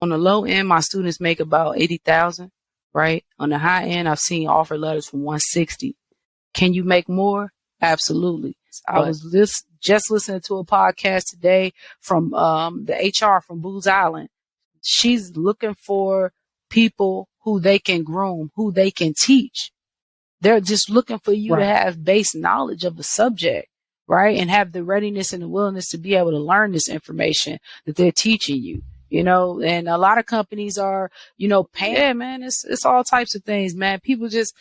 On the low end, my students make about 80,000, right? On the high end, I've seen offer letters from 160. Can you make more? Absolutely. I was just listening to a podcast today from the HR from Booz Island. She's looking for people who they can groom, who they can teach. They're just looking for you to have base knowledge of the subject, right? And have the readiness and the willingness to be able to learn this information that they're teaching you. And a lot of companies are, paying. Yeah, man, it's all types of things, man. People just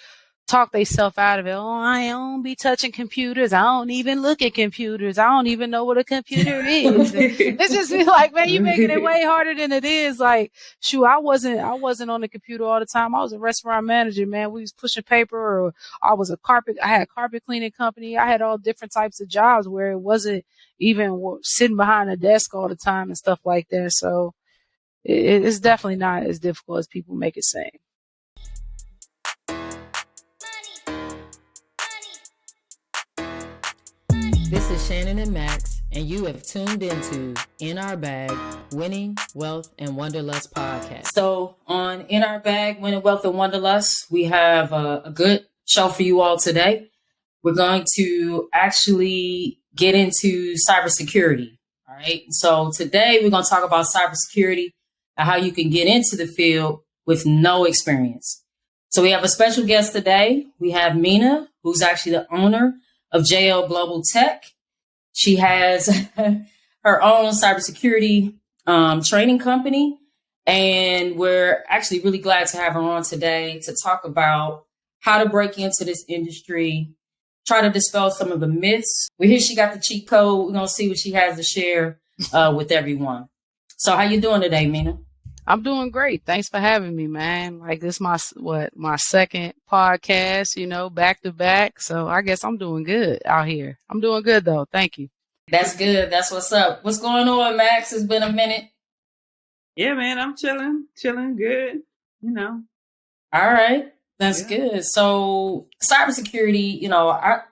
talk themselves out of it. Oh, I don't be touching computers. I don't even look at computers. I don't even know what a computer is. It's just like, man, you making it way harder than it is. Like, shoot, I wasn't on the computer all the time. I was a restaurant manager, man. We was pushing paper, or I had a carpet cleaning company. I had all different types of jobs where it wasn't even sitting behind a desk all the time and stuff like that. So it's definitely not as difficult as people make it seem. This is Shannon and Max, and you have tuned into In Our Bag, Winning, Wealth, and Wanderlust podcast. So on In Our Bag, Winning, Wealth, and Wanderlust, we have a good show for you all today. We're going to actually get into cybersecurity. All right. So today we're going to talk about cybersecurity and how you can get into the field with no experience. So we have a special guest today. We have Mina, who's actually the owner of JL Global Tech. She has her own cybersecurity training company, and we're actually really glad to have her on today to talk about how to break into this industry, try to dispel some of the myths. We hear she got the cheat code. We're gonna see what she has to share with everyone. So how you doing today, Mina? I'm doing great. Thanks for having me, man. Like, this my second podcast, back to back. So I guess I'm doing good out here. I'm doing good though. Thank you. That's good. That's what's up. What's going on, Max? It's been a minute. Yeah, man, I'm chilling good, All right. That's good. So cybersecurity,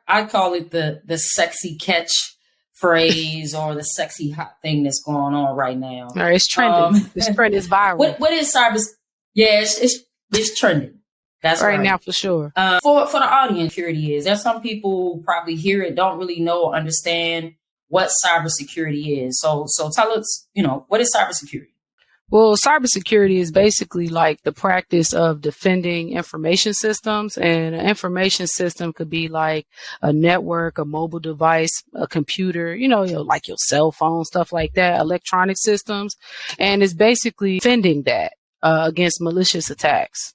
I call it the sexy catch phrase or the sexy hot thing that's going on right now. All right, it's trending. This trend is viral. What is cyber? Yeah, it's trending. That's right now for sure. For the audience, security is. There's some people probably hear it, don't really know or understand what cybersecurity is. So tell us, what is cybersecurity? Well, cybersecurity is basically like the practice of defending information systems, and an information system could be like a network, a mobile device, a computer, like your cell phone, stuff like that, electronic systems. And it's basically defending that against malicious attacks.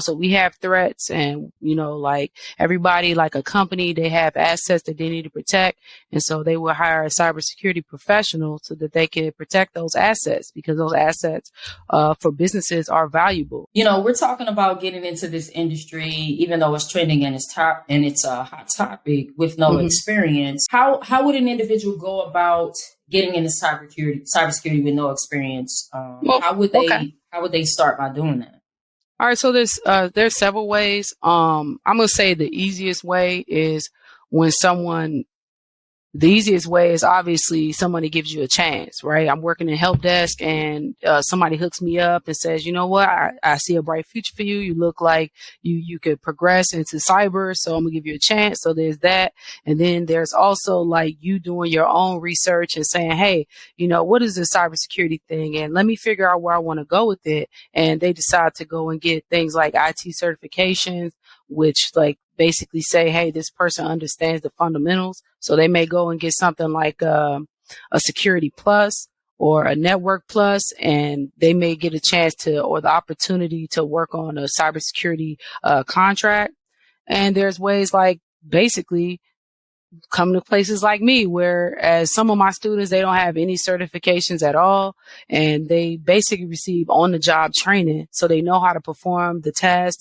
So we have threats, and, like everybody, like a company, they have assets that they need to protect. And so they will hire a cybersecurity professional so that they can protect those assets, because those assets for businesses are valuable. We're talking about getting into this industry, even though it's trending and it's a hot topic with no experience. How would an individual go about getting into cybersecurity with no experience? How would they start by doing that? All right, so there's several ways. I'm gonna say the easiest way is the easiest way is obviously somebody gives you a chance, right? I'm working in help desk, and somebody hooks me up and says, you know what, I see a bright future for you. You look like you could progress into cyber, so I'm gonna give you a chance. So there's that. And then there's also like you doing your own research and saying, hey, what is this cybersecurity thing? And let me figure out where I want to go with it. And they decide to go and get things like IT certifications, which like basically say, hey, this person understands the fundamentals. So they may go and get something like a security plus or a network plus, and they may get a chance or the opportunity to work on a cybersecurity contract. And there's ways like basically come to places like me, where as some of my students, they don't have any certifications at all, and they basically receive on-the-job training, so they know how to perform the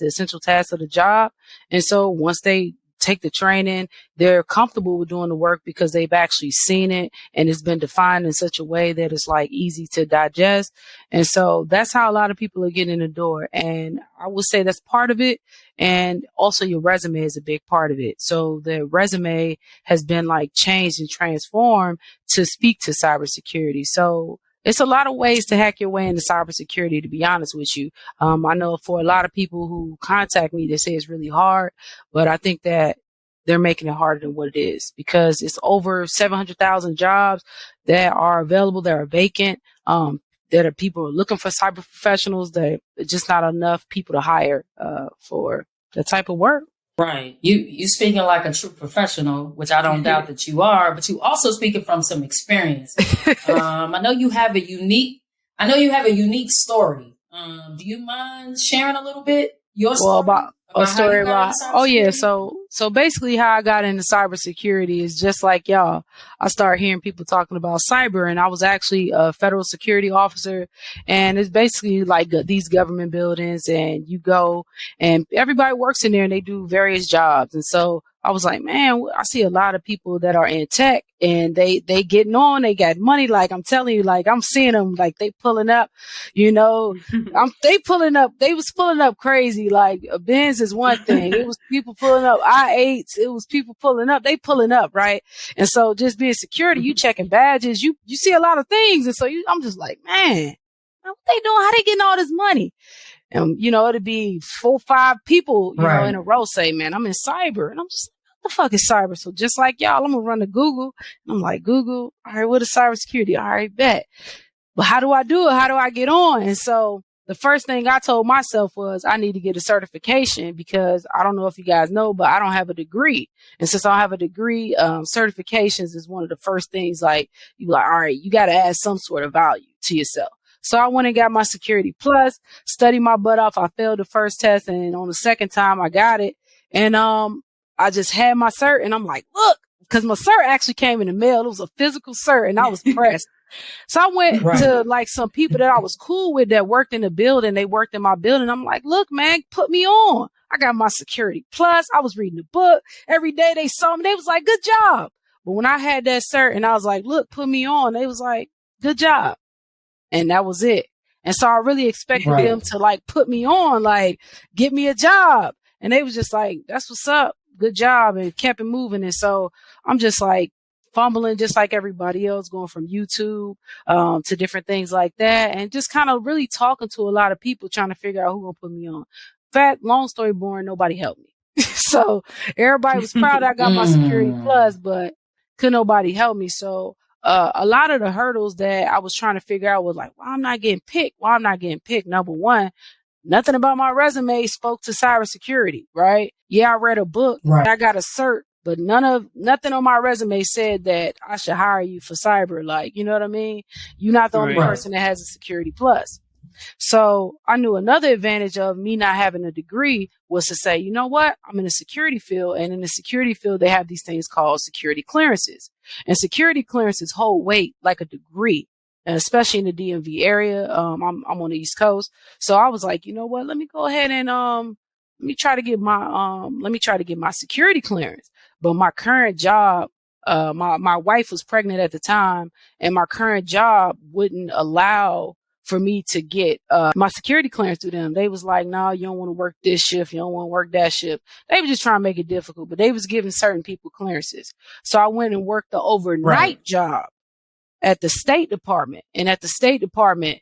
essential tasks of the job. And so once they take the training, they're comfortable with doing the work because they've actually seen it, and it's been defined in such a way that it's like easy to digest. And so that's how a lot of people are getting in the door. And I would say that's part of it. And also your resume is a big part of it. So the resume has been like changed and transformed to speak to cybersecurity. So it's a lot of ways to hack your way into cybersecurity, to be honest with you. I know for a lot of people who contact me, they say it's really hard, but I think that they're making it harder than what it is, because it's over 700,000 jobs that are available, that are vacant, that are people looking for cyber professionals, that just not enough people to hire for the type of work. Right. You speaking like a true professional, which I don't doubt that you are, but you also speaking from some experience. I know you have a unique story. Do you mind sharing a little bit your story? About so basically how I got into cybersecurity is just like y'all. I started hearing people talking about cyber, and I was actually a federal security officer, and it's basically like these government buildings, and you go and everybody works in there and they do various jobs. And so I was like, man, I see a lot of people that are in tech and they getting on, they got money. Like I'm telling you, like I'm seeing them, like they pulling up, they was pulling up crazy. Like a Benz is one thing. It was people pulling up I-8s. It was people pulling up, they pulling up. Right. And so just being security, you checking badges, you see a lot of things. And so I'm just like, man, what they doing? How they getting all this money? And, it'd be 4 or 5 people, in a row say, man, I'm in cyber. And I'm just, what the fuck is cyber? So just like y'all, I'm going to run to Google. And I'm like, Google, all right, what is cybersecurity? All right, bet. But how do I do it? How do I get on? And so the first thing I told myself was I need to get a certification, because I don't know if you guys know, but I don't have a degree. And since I don't have a degree, certifications is one of the first things, like, you like, all right, you got to add some sort of value to yourself. So I went and got my Security Plus, studied my butt off. I failed the first test, and on the second time I got it. And I just had my cert, and I'm like, look, because my cert actually came in the mail. It was a physical cert, and I was pressed. So I went to like some people that I was cool with that worked in the building. They worked in my building. I'm like, look, man, put me on. I got my Security Plus. I was reading the book every day. They saw me. They was like, good job. But when I had that cert and I was like, look, put me on, they was like, good job. And that was it. And so I really expected them to like put me on, like get me a job. And they was just like, that's what's up. Good job. And kept it moving. And so I'm just like fumbling just like everybody else, going from YouTube to different things like that. And just kind of really talking to a lot of people, trying to figure out who gonna put me on. In fact, long story boring, nobody helped me. So everybody was proud I got my Security Plus, but could nobody help me. So a lot of the hurdles that I was trying to figure out was like, why I'm not getting picked? Number one, nothing about my resume spoke to cybersecurity, right? Yeah, I read a book, I got a cert, but nothing on my resume said that I should hire you for cyber. Like, you know what I mean? You're not the only person that has a Security Plus. So I knew another advantage of me not having a degree was to say, you know what? I'm in the security field, and in the security field, they have these things called security clearances, and security clearances hold weight like a degree, and especially in the DMV area. I'm on the East Coast. So I was like, you know what? Let me go ahead and, let me try to get my security clearance. But my current job, my wife was pregnant at the time, and my current job wouldn't allow for me to get my security clearance through them. They was like, no, you don't want to work this shift. You don't want to work that shift. They were just trying to make it difficult, but they was giving certain people clearances. So I went and worked the overnight job at the State Department. And at the State Department,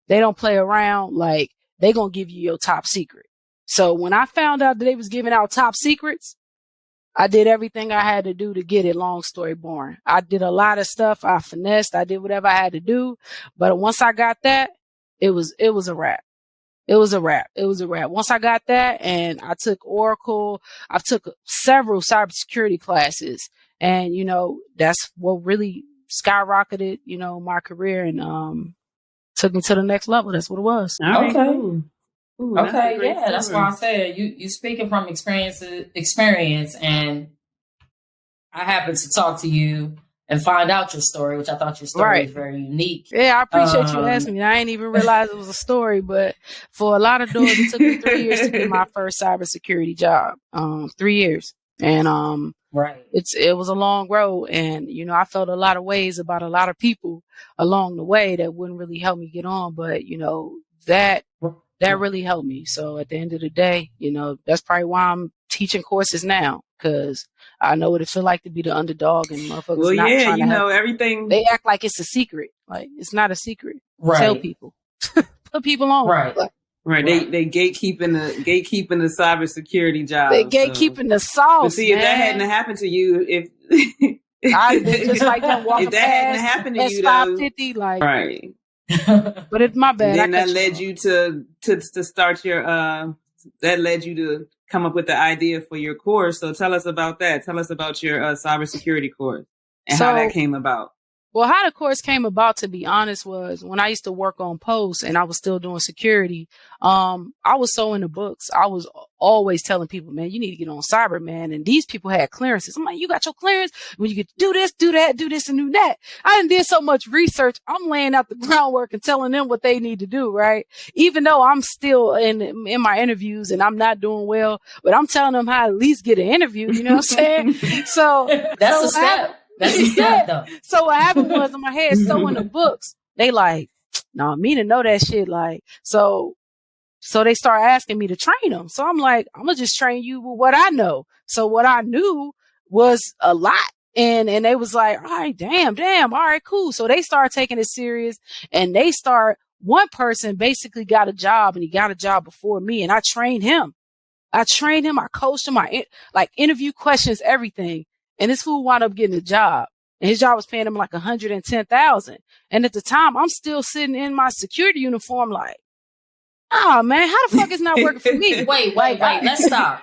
they don't play around. Like, they going to give you your top secret. So when I found out that they was giving out top secrets, I did everything I had to do to get it. Long story boring. I did a lot of stuff. I finessed. I did whatever I had to do. But once I got that, it was a wrap. It was a wrap. Once I got that, and I took Oracle, I took several cybersecurity classes, and, that's what really skyrocketed, my career, and, took me to the next level. That's what it was. Okay. Cool. Ooh, okay, yeah, that's why I said you speaking from experience, and I happened to talk to you and find out your story, which I thought your story was very unique. Yeah, I appreciate you asking me. I didn't even realize it was a story, but for a lot of doors, it took me 3 years to get my first cybersecurity job. 3 years, and it was a long road, and I felt a lot of ways about a lot of people along the way that wouldn't really help me get on, but that really helped me. So at the end of the day, that's probably why I'm teaching courses now. because I know what it feel like to be the underdog and motherfuckers Well, not yeah, trying to help. everything. They act like it's a secret. Like, it's not a secret. Right. Tell people. Put people on. Right. Like, Right. They gatekeeping the cybersecurity job. they gatekeeping the sauce. But see, if that hadn't happened to you, I'd been just like them walking if that hadn't past happened to you, S550, like, right. But it's my bad. Then that led you to start your that led you to come up with the idea for your course. So tell us about that. Tell us about your cybersecurity course and how that came about. Well, how the course came about, to be honest, was when I used to work on posts and I was still doing security. I was so in the books. I was always telling people, man, you need to get on cyber, man. And these people had clearances. I'm like, you got your clearance? When you get to do this, do that, do this, and do that. I done did so much research. I'm laying out the groundwork and telling them what they need to do, right? Even though I'm still in my interviews and I'm not doing well, but I'm telling them how to at least get an interview. You know what I'm saying? So that's a step. That's a step, though. So what happened was, in my head, so in the books, they like, no, Mina know that shit. Like, so they start asking me to train them. So I'm like, I'm gonna just train you with what I know. So what I knew was a lot. And they was like, all right, damn. All right, cool. So they started taking it serious, and one person basically got a job, and he got a job before me, and I trained him. I coached him, I interview questions, everything. And this fool wound up getting a job, and his job was paying him like $110,000. And at the time, I'm still sitting in my security uniform, like, oh man, how the fuck is not working for me? Wait, let's stop.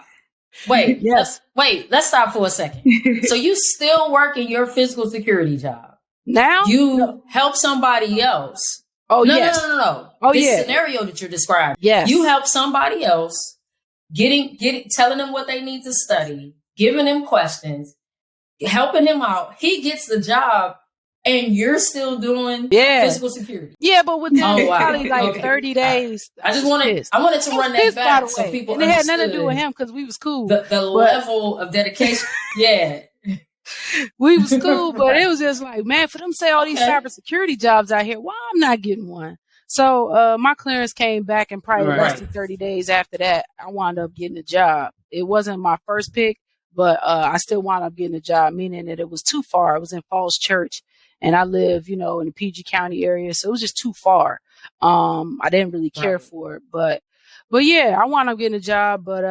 Let's stop for a second. So you still work in your physical security job now? You help somebody else. Oh, no, yes. No. Oh, this scenario that you're describing. Yes. You help somebody else, telling them what they need to study, giving them questions, helping him out. He gets the job, and you're still doing physical security. Yeah, but within probably 30 days. I wanted to run that back so people understood. And it had nothing to do with him because we was cool. The level of dedication. Yeah. We was cool, but it was just like, man, for them to say all these cybersecurity jobs out here, why I'm not getting one? So my clearance came back, and probably less than 30 days after that, I wound up getting a job. It wasn't my first pick, but I still wound up getting a job, meaning that it was too far. I was in Falls Church, and I live, in the PG County area, so it was just too far. I didn't really care for it, but yeah, I wound up getting a job. But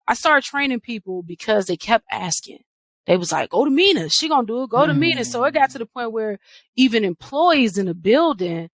I started training people because they kept asking. They was like, go to Mina. She gonna do it. Go to Mina. So it got to the point where even employees in the building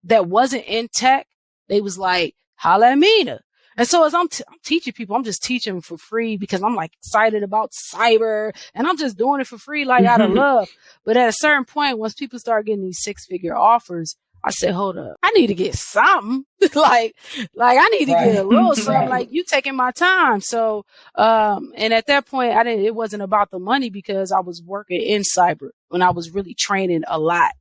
that wasn't in tech, they was like, holla at Mina. And so as I'm teaching people, I'm just teaching them for free because I'm like excited about cyber, and I'm just doing it for free, like out of love. But at a certain point, once people start getting these 6-figure offers, I said, hold up, I need to get something. like I need to get a little something. Like, you taking my time. So, and at that point, it wasn't about the money because I was working in cyber when I was really training a lot.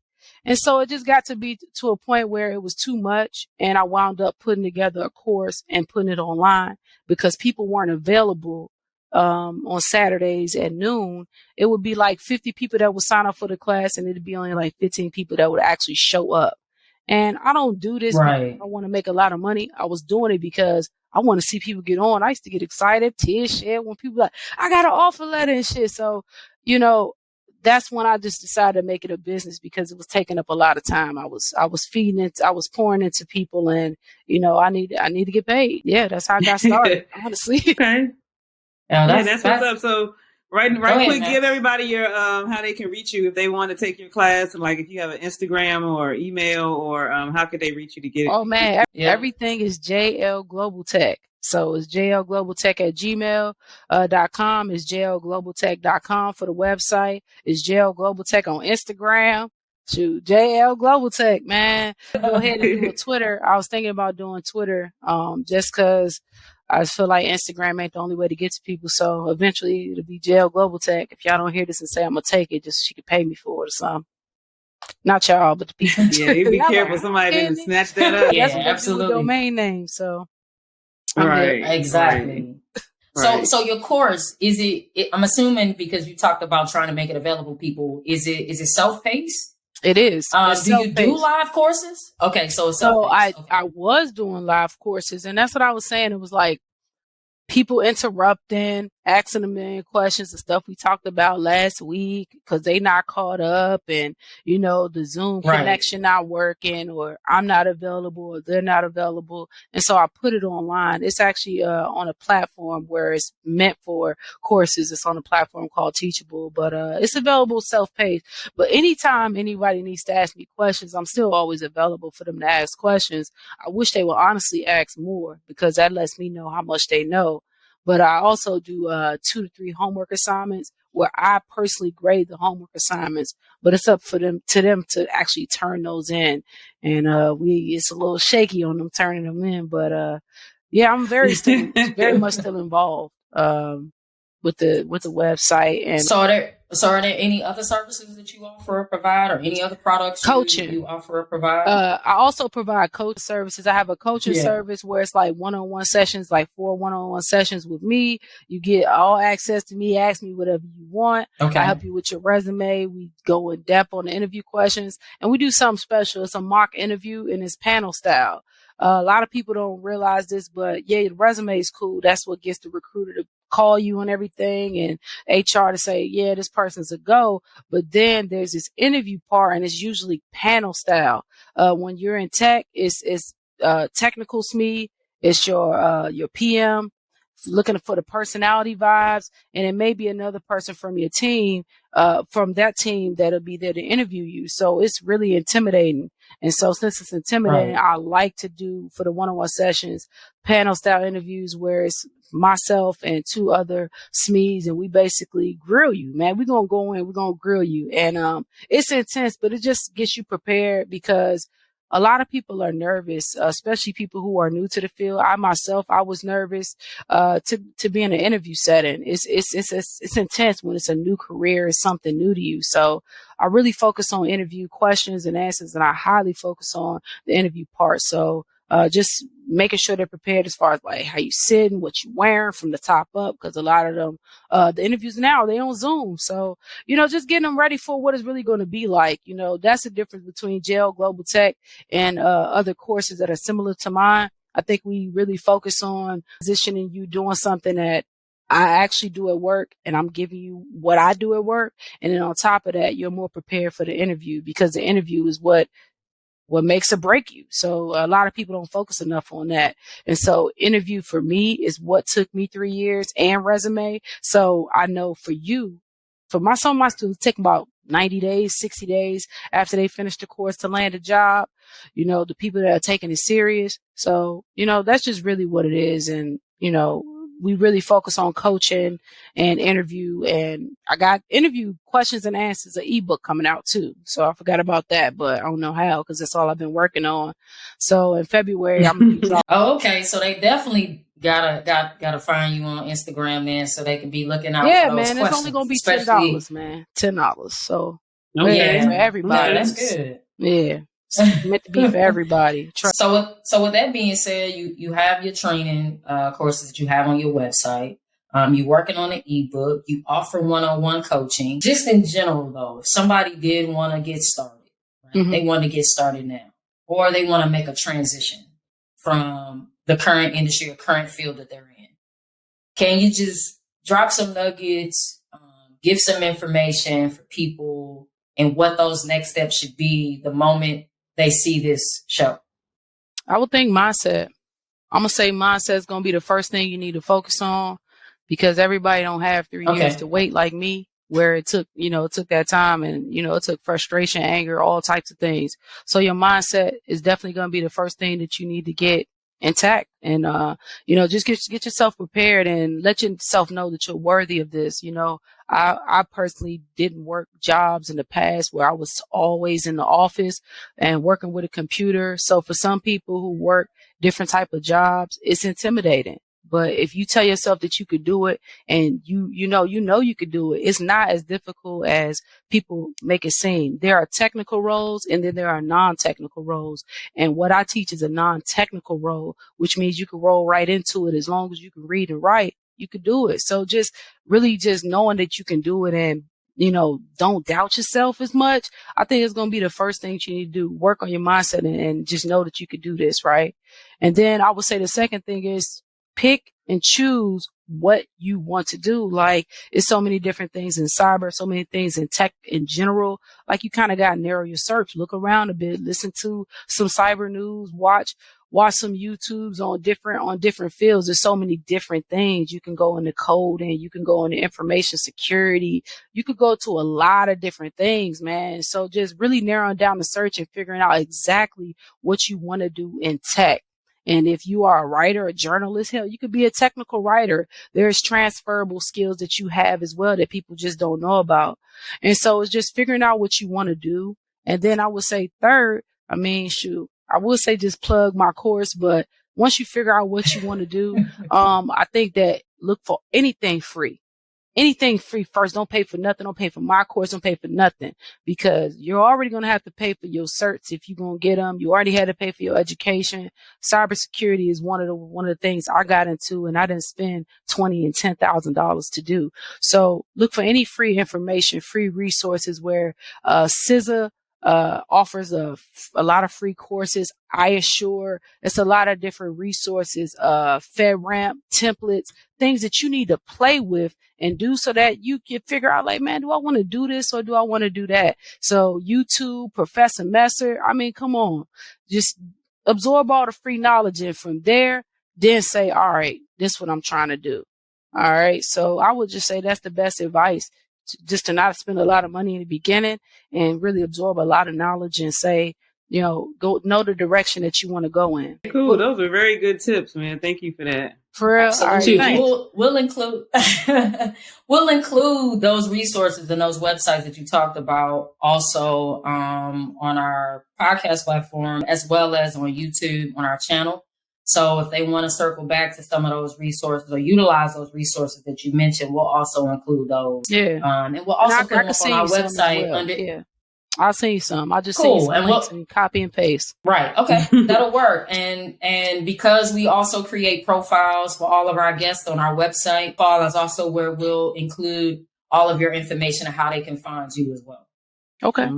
And so it just got to be to a point where it was too much. And I wound up putting together a course and putting it online because people weren't available on Saturdays at noon. It would be like 50 people that would sign up for the class, and it'd be only like 15 people that would actually show up. And I don't do this because I want to make a lot of money. I was doing it because I want to see people get on. I used to get excited, tears shed when people like, I got an offer letter and shit. So, that's when I just decided to make it a business because it was taking up a lot of time. I was feeding it. I was pouring into people, and, I need to get paid. Yeah, that's how I got started, honestly. Okay. That's what's up. So right quick, give everybody your how they can reach you if they want to take your class, and like if you have an Instagram or email, or how could they reach you to get it? Oh man, everything is JL Global Tech. So it's jlglobaltech@gmail.com. It's jlglobaltech.com for the website. It's JL Global Tech on Instagram. Shoot, JL Global Tech, man. Go ahead and do a Twitter. I was thinking about doing Twitter, just because I feel like Instagram ain't the only way to get to people. So eventually it'll be JL Global Tech. If y'all don't hear this and say I'm gonna take it, just she can pay me for it or something. Not y'all, but the people. Yeah, you be careful. Somebody didn't snatch that up. That's what absolutely. Domain name. So. Right. Exactly. Right. So your course, is it, I'm assuming because you talked about trying to make it available to people, is it self-paced? It is. Do you do live courses? Okay. So I was doing live courses, and that's what I was saying. It was like people interrupting, asking them in questions, the stuff we talked about last week, because they not caught up, and the Zoom connection not working, or I'm not available, or they're not available. And so I put it online. It's actually on a platform where it's meant for courses. It's on a platform called Teachable, but it's available self-paced. But anytime anybody needs to ask me questions, I'm still always available for them to ask questions. I wish they would honestly ask more, because that lets me know how much they know. But I also do 2 to 3 homework assignments where I personally grade the homework assignments, but it's up to them to actually turn those in. And it's a little shaky on them turning them in, but yeah, I'm very much still involved with the website. And so are there any other services that you offer or provide, or any other products coaching you offer or provide? I also provide coach services. I have a coaching service where it's like one-on-one sessions, like 4 one-on-one sessions with me. You get all access to me. Ask me whatever you want. Okay. I help you with your resume. We go in depth on the interview questions, and we do something special. It's a mock interview, and it's panel style. A lot of people don't realize this, but yeah, the resume is cool. That's what gets the recruiter to call you and everything, and HR to say, yeah, this person's a go. But then there's this interview part, and it's usually panel style. When you're in tech, it's technical SME. It's your PM looking for the personality vibes, and it may be another person from your team, from that team, that'll be there to interview you. So it's really intimidating. And so since it's intimidating, I like to do, for the one-on-one sessions, panel style interviews where it's myself and 2 other SMEs, and we basically grill you, man. We're going to go in, we're going to grill you. And it's intense, but it just gets you prepared, because a lot of people are nervous, especially people who are new to the field. I myself, I was nervous to be in an interview setting. It's intense when it's a new career, it's something new to you. So I really focus on interview questions and answers, and I highly focus on the interview part. So just making sure they're prepared as far as like how you sitting, what you wearing from the top up, because a lot of them, the interviews now, they on Zoom. So, just getting them ready for what it's really going to be like. That's the difference between JEL Global Tech and other courses that are similar to mine. I think we really focus on positioning you doing something that I actually do at work, and I'm giving you what I do at work. And then on top of that, you're more prepared for the interview, because the interview is what makes or break you. So a lot of people don't focus enough on that. And so interview for me is what took me 3 years, and resume. So I know for you, some of my students take about 90 days, 60 days after they finish the course to land a job. The people that are taking it serious. So, that's just really what it is. And, we really focus on coaching and interview. And I got interview questions and answers, an ebook coming out too. So I forgot about that, but I don't know how, because that's all I've been working on. So in February, I'm going to Oh, okay. So they definitely gotta find you on Instagram then, so they can be looking out for those man, questions. It's only going to be $10, man. $10. So for everybody. Yeah, that's good. Yeah. It's meant to be for everybody. So with that being said, you have your training courses that you have on your website. You're working on an ebook. You offer one-on-one coaching. Just in general, though, if somebody did want to get started, right? They want to get started now, or they want to make a transition from the current industry or current field that they're in, can you just drop some nuggets, give some information for people, and what those next steps should be the moment they see this show? I would think mindset. I'm going to say mindset is going to be the first thing you need to focus on, because everybody don't have 3 years to wait like me, where it took that time, and, it took frustration, anger, all types of things. So your mindset is definitely going to be the first thing that you need to get intact, and, just get yourself prepared and let yourself know that you're worthy of this. I personally didn't work jobs in the past where I was always in the office and working with a computer. So for some people who work different type of jobs, it's intimidating. But if you tell yourself that you could do it, and you know you could do it, it's not as difficult as people make it seem. There are technical roles, and then there are non-technical roles. And what I teach is a non-technical role, which means you can roll right into it. As long as you can read and write, you could do it. So just knowing that you can do it, and don't doubt yourself as much. I think it's going to be the first thing you need to do. Work on your mindset and just know that you could do this, right? And then I would say the second thing is pick and choose what you want to do. Like, it's so many different things in cyber, so many things in tech in general. Like, you kind of got to narrow your search, look around a bit, listen to some cyber news, watch some YouTubes on different fields. There's so many different things. You can go into coding, you can go into information security, you could go to a lot of different things, man. So just really narrowing down the search and figuring out exactly what you want to do in tech. And if you are a writer, a journalist, hell, you could be a technical writer. There's transferable skills that you have as well that people just don't know about. And so it's just figuring out what you want to do. And then I would say third, I would say just plug my course, but once you figure out what you want to do, I think that look for anything free. Anything free first. Don't pay for nothing. Don't pay for my course. Don't pay for nothing, because you're already going to have to pay for your certs if you're going to get them. You already had to pay for your education. Cybersecurity is one of the things I got into, and I didn't spend $20,000 and $10,000 to do. So look for any free information, free resources where CISA offers a lot of free courses. I assure it's a lot of different resources, FedRAMP, templates, things that you need to play with and do so that you can figure out, like, man, do I want to do this or do I want to do that? So YouTube, Professor Messer, I mean, come on, just absorb all the free knowledge, and from there, then say, all right, this is what I'm trying to do. All right. So I would just say that's the best advice, just to not spend a lot of money in the beginning and really absorb a lot of knowledge and say, go know the direction that you want to go in. Cool. Those are very good tips, man. Thank you for that. For real. Absolutely. All right, we'll include those resources and those websites that you talked about also on our podcast platform, as well as on YouTube on our channel. So if they want to circle back to some of those resources or utilize those resources that you mentioned, we'll also include those. Yeah. And we'll also put them on our website. Well. Yeah. I'll send you some. I'll just send you some links and copy and paste. Right. Okay. That'll work. And because we also create profiles for all of our guests on our website, Paul, is also where we'll include all of your information and how they can find you as well. Okay.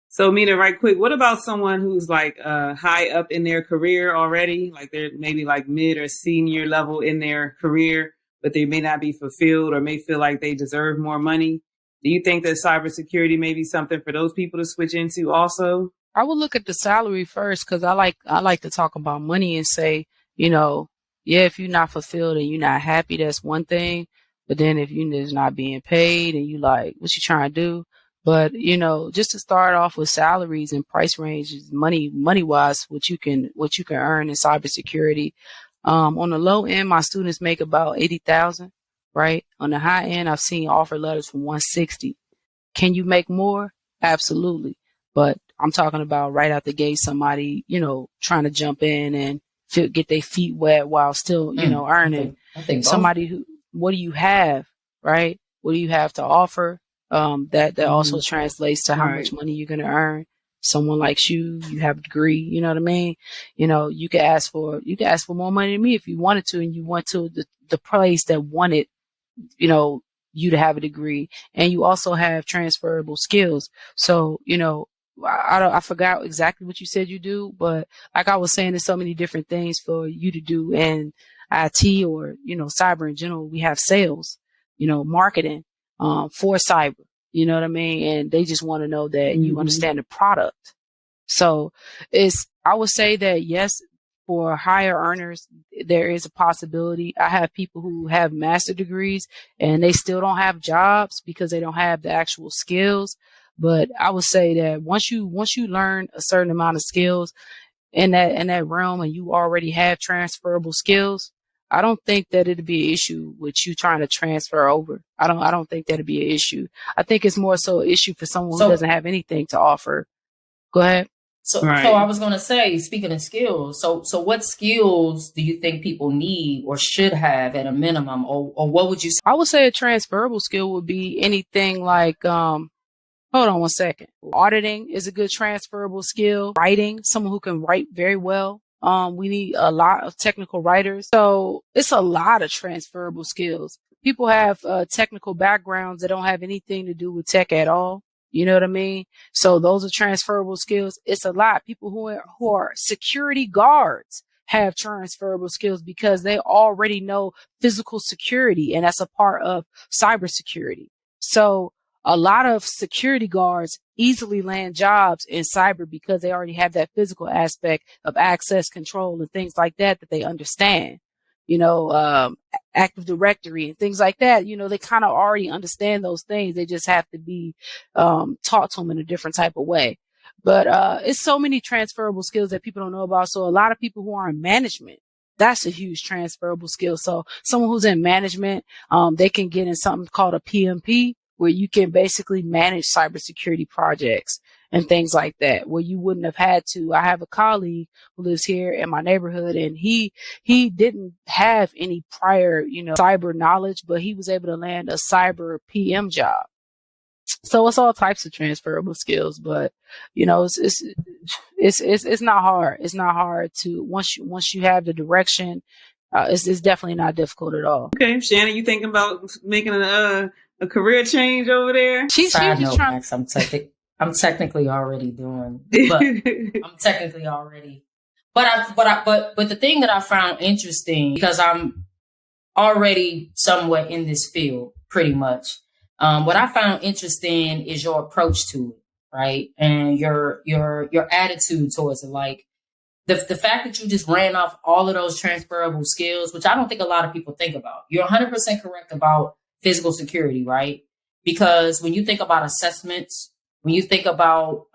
So Mina, right quick, what about someone who's like high up in their career already? Like they're maybe like mid or senior level in their career, but they may not be fulfilled or may feel like they deserve more money. Do you think that cybersecurity may be something for those people to switch into also? I would look at the salary first, because I like to talk about money and say, if you're not fulfilled and you're not happy, that's one thing. But then if you're just not being paid and you like, what you trying to do? But, just to start off with salaries and price ranges, money wise, what you can earn in cybersecurity. On the low end, my students make about 80,000. Right? On the high end, I've seen offer letters from 160. Can you make more? Absolutely. But I'm talking about right out the gate, somebody, trying to jump in and get their feet wet while still, earning. I think somebody what do you have? Right? What do you have to offer? That also translates to how much money you're going to earn. Someone like you have a degree, you know what I mean? You could ask for more money than me if you wanted to, and you went to the place that wanted, you to have a degree, and you also have transferable skills. So, I forgot exactly what you said you do, but like I was saying, there's so many different things for you to do in IT or, cyber in general. We have sales, marketing, for cyber, you know what I mean? And they just want to know that you understand the product. So I would say that yes, for higher earners, there is a possibility. I have people who have master degrees and they still don't have jobs because they don't have the actual skills. But I would say that once you learn a certain amount of skills in that realm and you already have transferable skills, I don't think that it'd be an issue with you trying to transfer over. I don't think that'd be an issue. I think it's more so an issue for someone who doesn't have anything to offer. Go ahead. So I was going to say, speaking of skills, so what skills do you think people need or should have at a minimum, or what would you say? I would say a transferable skill would be anything like, hold on one second. Auditing is a good transferable skill. Writing, someone who can write very well. We need a lot of technical writers. So it's a lot of transferable skills. People have technical backgrounds that don't have anything to do with tech at all. You know what I mean? So those are transferable skills. It's a lot. People who are security guards have transferable skills because they already know physical security, and that's a part of cybersecurity. So a lot of security guards easily land jobs in cyber because they already have that physical aspect of access control and things like that they understand. Active Directory and things like that, they kind of already understand those things. They just have to be taught to them in a different type of way. But it's so many transferable skills that people don't know about. So a lot of people who are in management, that's a huge transferable skill. So someone who's in management, they can get in something called a PMP, where you can basically manage cybersecurity projects and things like that, where you wouldn't have had to. I have a colleague who lives here in my neighborhood, and he didn't have any prior, cyber knowledge, but he was able to land a cyber PM job. So it's all types of transferable skills, but it's not hard. It's not hard to once you have the direction. It's definitely not difficult at all. Okay, Shannon, you thinking about making a career change over there? She's just trying. Max, I'm technically already doing, but I'm technically already. But the thing that I found interesting, because I'm already somewhat in this field, pretty much. What I found interesting is your approach to it, right? And your attitude towards it. Like the fact that you just ran off all of those transferable skills, which I don't think a lot of people think about. You're 100% correct about physical security, right? Because when you think about assessments, when you think about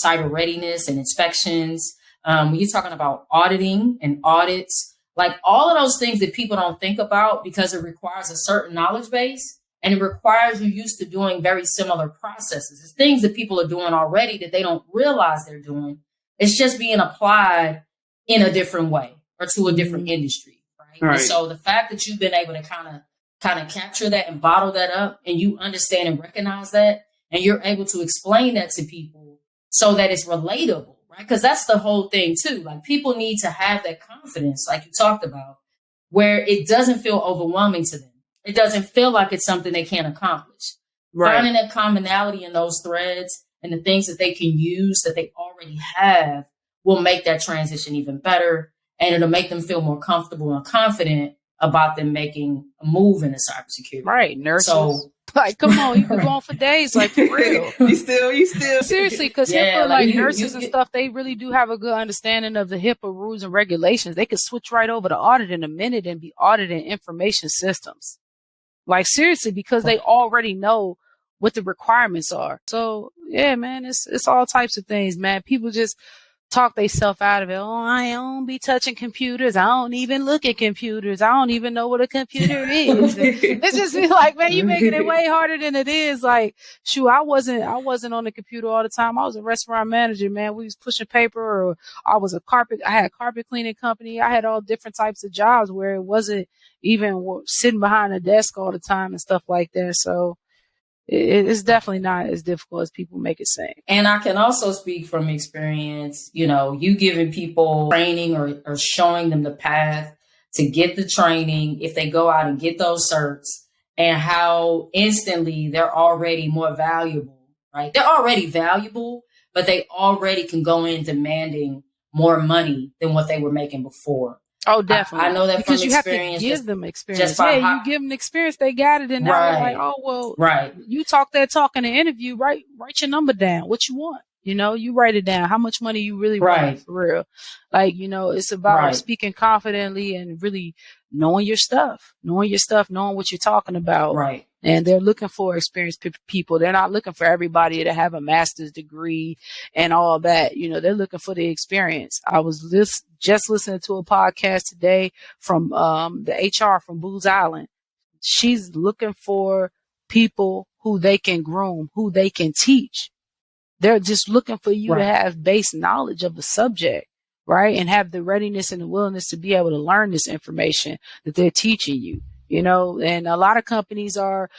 cyber readiness and inspections, when you're talking about auditing and audits, like all of those things that people don't think about because it requires a certain knowledge base. And it requires you used to doing very similar processes. It's things that people are doing already that they don't realize they're doing. It's just being applied in a different way or to a different industry, right? And so the fact that you've been able to kind of capture that and bottle that up, and you understand and recognize that, and you're able to explain that to people so that it's relatable, right? Because that's the whole thing too. Like people need to have that confidence, like you talked about, where it doesn't feel overwhelming to them. It doesn't feel like it's something they can't accomplish. Right. Finding that commonality in those threads and the things that they can use that they already have will make that transition even better. And it'll make them feel more comfortable and confident about them making a move into cybersecurity. Right. Nurses. So, like, come on, you can go on for days, like, for real. you still. Seriously, because HIPAA, like nurses and stuff, they really do have a good understanding of the HIPAA rules and regulations. They could switch right over to audit in a minute and be auditing information systems. Like, seriously, because they already know what the requirements are. So, yeah, man, it's all types of things, man. People just talk themselves out of it. Oh, I don't be touching computers. I don't even look at computers. I don't even know what a computer is. It's just like, man, you making it way harder than it is. Like, shoot, I wasn't on the computer all the time. I was a restaurant manager, man. We was pushing paper, or I had a carpet cleaning company. I had all different types of jobs where it wasn't even sitting behind a desk all the time and stuff like that. So it's definitely not as difficult as people make it seem. And I can also speak from experience, you giving people training or showing them the path to get the training if they go out and get those certs, and how instantly they're already more valuable, right? They're already valuable, but they already can go in demanding more money than what they were making before. Oh, definitely. I know that because from experience. You have to give them experience. You give them experience, they got it, and now they're like, oh, well, right. You talk that talk in the interview, write your number down. What you want? You write it down. How much money you really want for real? Like, it's about speaking confidently and really knowing your stuff, knowing what you're talking about. Right. And they're looking for experienced people. They're not looking for everybody to have a master's degree and all that. They're looking for the experience. I was just listening to a podcast today from the HR from Booz Island. She's looking for people who they can groom, who they can teach. They're just looking for you to have base knowledge of the subject, right? And have the readiness and the willingness to be able to learn this information that they're teaching you. And a lot of companies are,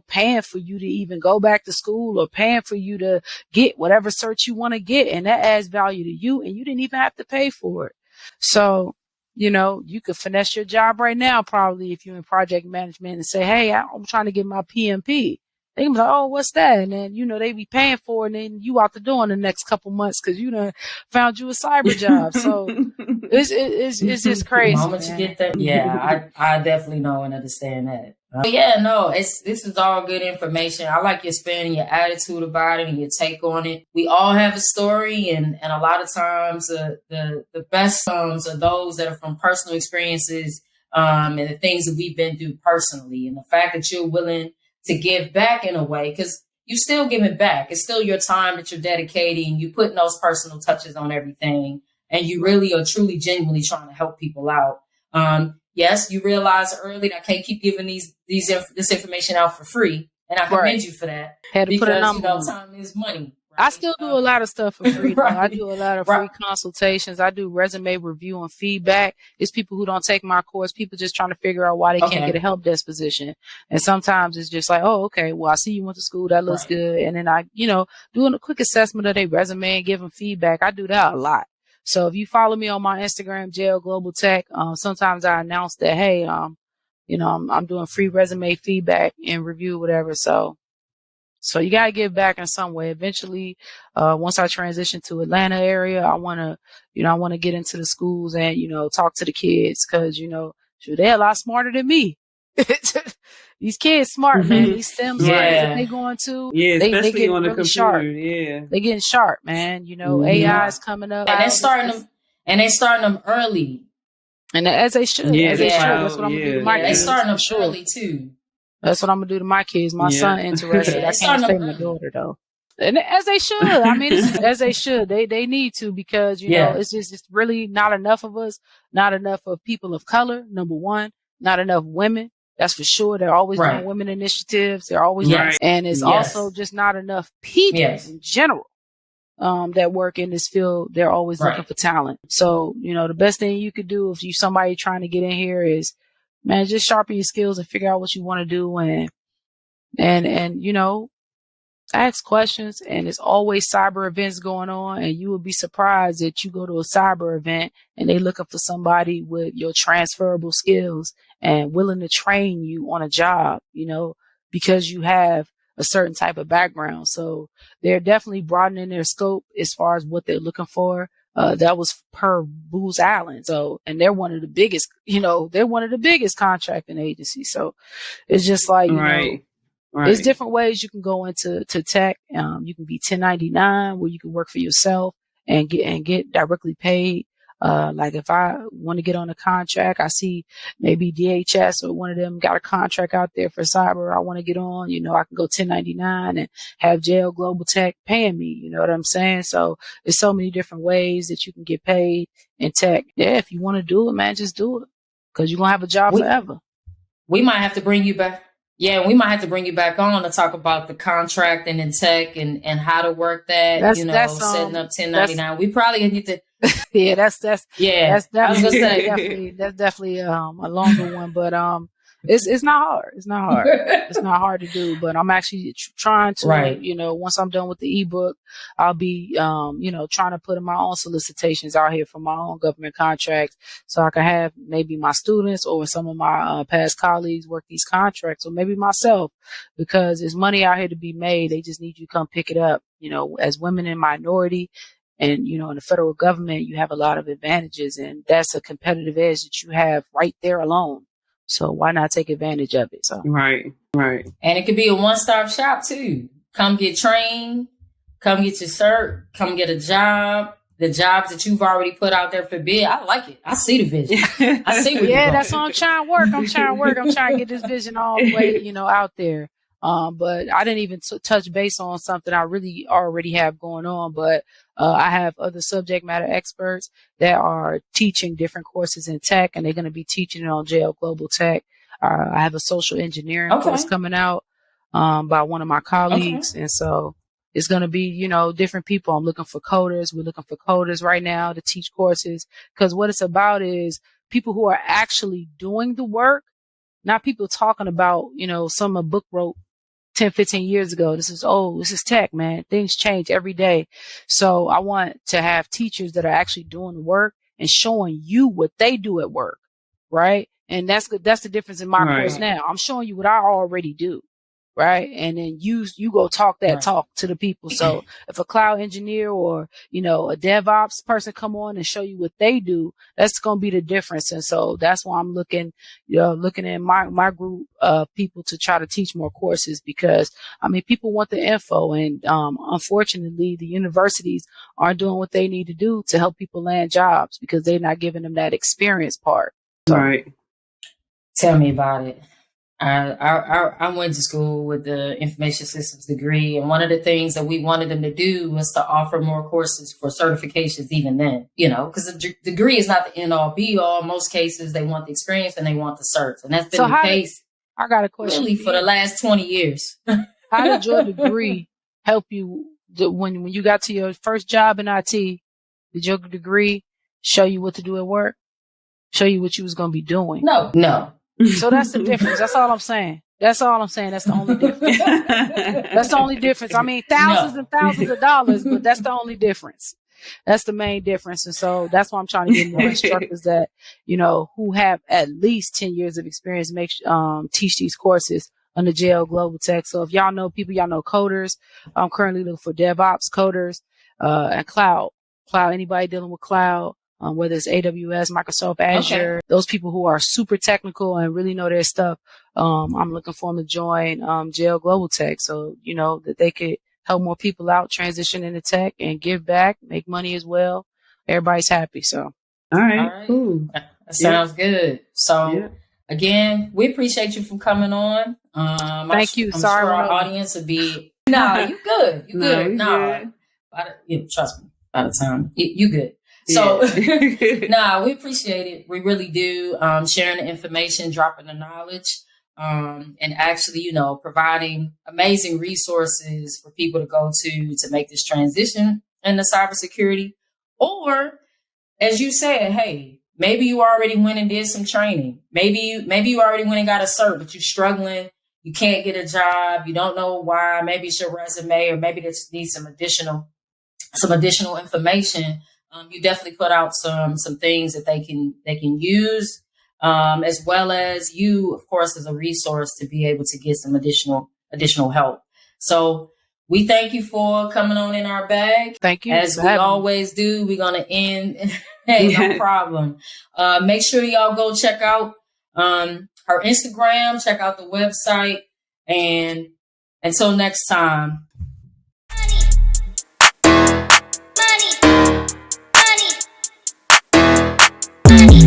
paying for you to even go back to school, or paying for you to get whatever cert you want to get. And that adds value to you, and you didn't even have to pay for it. So, you could finesse your job right now, probably, if you're in project management, and say, hey, I'm trying to get my PMP. They can be like, oh, what's that? And then, they be paying for it, and then you out the door in the next couple months because you done found you a cyber job. So it's just crazy. The moment man. you get that, yeah, I definitely know and understand that. This is all good information. I like your spin and your attitude about it and your take on it. We all have a story, and a lot of times the best are those that are from personal experiences and the things that we've been through personally. And the fact that you're willing to give back in a way, because you're still giving back. It's still your time that you're dedicating. You putting those personal touches on everything, and you really are truly, genuinely trying to help people out. Yes, you realize early that I can't keep giving this information out for free, and I commend you for that. Had to put a number on time is money. I still do a lot of stuff for free. Right. I do a lot of free consultations. I do resume review and feedback. It's people who don't take my course. People just trying to figure out why they can't get a help desk position. And sometimes it's just like, oh, okay, well, I see you went to school. That looks good. And then I, doing a quick assessment of their resume and give them feedback. I do that a lot. So if you follow me on my Instagram, JL Global Tech, sometimes I announce that, hey, I'm doing free resume feedback and review, whatever. So you got to give back in some way. Eventually, once I transition to Atlanta area, I want to get into the schools and, talk to the kids because, they're a lot smarter than me. These kids smart, man. These STEM science that they going to, they get on the really computer. sharp. Yeah. They getting sharp, man. AI is coming up. And they're starting them early. And as they should. Yeah, as they should. That's what I'm going to do to my kids. They're starting them early, too. That's what I'm going to do to my kids. My son interested. I can't say my daughter, though. And as they should. I mean, as they should. They need to because, it's really not enough of us. Not enough of people of color, number one. Not enough women. That's for sure. They're always doing women initiatives. They're always and it's also just not enough people in general that work in this field. They're always looking for talent. So, the best thing you could do if you somebody trying to get in here is, man, just sharpen your skills and figure out what you want to do and ask questions. And there's always cyber events going on, and you would be surprised that you go to a cyber event and they looking for somebody with your transferable skills and willing to train you on a job, because you have a certain type of background. So they're definitely broadening their scope as far as what they're looking for. That was per Booz Allen. So, and they're one of the biggest, contracting agencies. So it's just like, there's different ways you can go into tech. You can be 1099 where you can work for yourself and get directly paid. Like if I want to get on a contract, I see maybe DHS or one of them got a contract out there for cyber. I want to get on, I can go 1099 and have JL Global Tech paying me. You know what I'm saying? So there's so many different ways that you can get paid in tech. Yeah. If you want to do it, man, just do it because you're going to have a job forever. We might have to bring you back. Yeah, we might have to bring you back on to talk about the contracting in tech and how to work that, setting up 1099. We probably need to. Yeah, that's definitely that's definitely a longer one, but it's not hard. It's not hard. It's not hard to do, but I'm actually trying to, once I'm done with the ebook, I'll be, trying to put in my own solicitations out here for my own government contracts so I can have maybe my students or some of my past colleagues work these contracts or maybe myself because there's money out here to be made. They just need you to come pick it up, as women in minority. And, in the federal government, you have a lot of advantages and that's a competitive edge that you have right there alone. So why not take advantage of it? So Right. And it could be a one-stop shop too. Come get trained, come get your cert, come get a job. The jobs that you've already put out there for bid, I like it. I see the vision. I see what that's what I'm trying to work. I'm trying to get this vision all the way, out there. But I didn't even touch base on something I really already have going on. But I have other subject matter experts that are teaching different courses in tech, and they're going to be teaching it on JL Global Tech. I have a social engineering course coming out by one of my colleagues. And so it's going to be, different people. I'm looking for coders. We're looking for coders right now to teach courses because what it's about is people who are actually doing the work, not people talking about, some a book wrote 10, 15 years ago. This is tech, man. Things change every day. So I want to have teachers that are actually doing the work and showing you what they do at work. Right. And that's the difference in my course now. I'm showing you what I already do. right? And then you go talk that Right. talk to the people. So if a cloud engineer or, you know, a DevOps person come on and show you what they do, that's going to be the difference. And so that's why I'm looking at my group of people to try to teach more courses, because I mean, people want the info, and unfortunately the universities aren't doing what they need to do to help people land jobs because they're not giving them that experience part. So. Right. Tell me about it. I went to school with the information systems degree, and one of the things that we wanted them to do was to offer more courses for certifications even then, you know, because the degree is not the end all be all. In most cases, they want the experience and they want the certs. And that's been the case. I got a question. Really for the last 20 years. How did your degree help you when you got to your first job in IT? Did your degree show you what to do at work? Show you what you was going to be doing? No. So that's the difference. That's all I'm saying. That's the only difference. That's the only difference. I mean, thousands and thousands of dollars, but that's the only difference. That's the main difference. And so that's why I'm trying to get more instructors that, you know, who have at least 10 years of experience, teach these courses under JL Global Tech. So if y'all know people, y'all know coders. I'm currently looking for DevOps coders, and cloud, anybody dealing with cloud. Whether it's AWS, Microsoft Azure, those people who are super technical and really know their stuff. I'm looking for them to join JL Global Tech, so you know that they could help more people out, transition into tech, and give back, make money as well. Everybody's happy. So, all right. Cool. That sounds good. So, again, we appreciate you for coming on. Thank you. I'm Sorry, sure our audience would be. No, you good. You good. No, trust me. By the time you good. So, we appreciate it. We really do. Sharing the information, dropping the knowledge, and actually, you know, providing amazing resources for people to go to make this transition into cybersecurity. Or, as you said, hey, maybe you already went and did some training. Maybe you already went and got a cert, but you're struggling. You can't get a job. You don't know why. Maybe it's your resume, or maybe this needs some additional information. You definitely put out some things that they can use, as well as you, of course, as a resource to be able to get some additional help. So we thank you for coming on In Our Bag. Thank you. As we always do, we're going to end. Hey, no problem. Make sure y'all go check out her Instagram, check out the website, and until next time. Money.